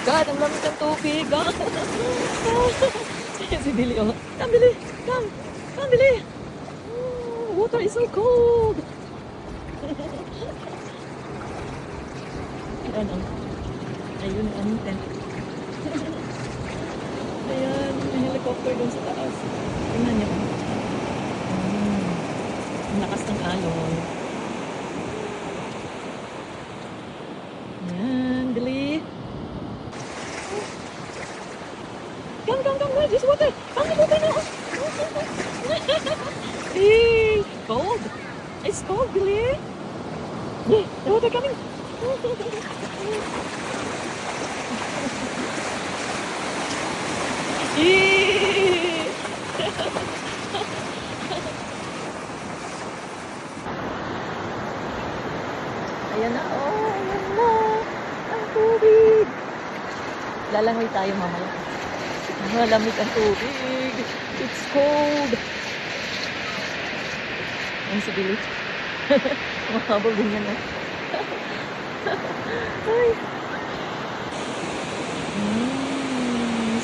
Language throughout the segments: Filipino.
God, ang lamig ng tubig. God. Si Billy, oh. Come, Billy. Come. Come, Billy. Water is so cold. Ayan, oh. Ayun ang aming tent. Ayan, may helicopter dun sa taas. Tingnan niyo. Ang lakas ng alon. Ayan, Billy. Come, come, come, guys. There's water. Come, there's water now. Hey, cold. It's cold, Billy. Yeah, the water coming. Yee! Ayan na, oh, ayan na. Ang tubig. Lalangoy tayo mamaya. Malamig ang tubig. It's cold. Ayan si Billy. Mahabol din yan, oh. Ay.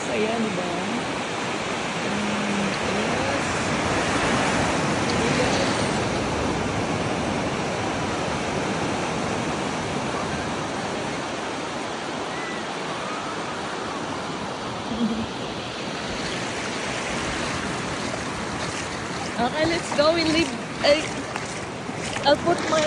Saya, di ba? Okay, let's go. We leave. I'll put my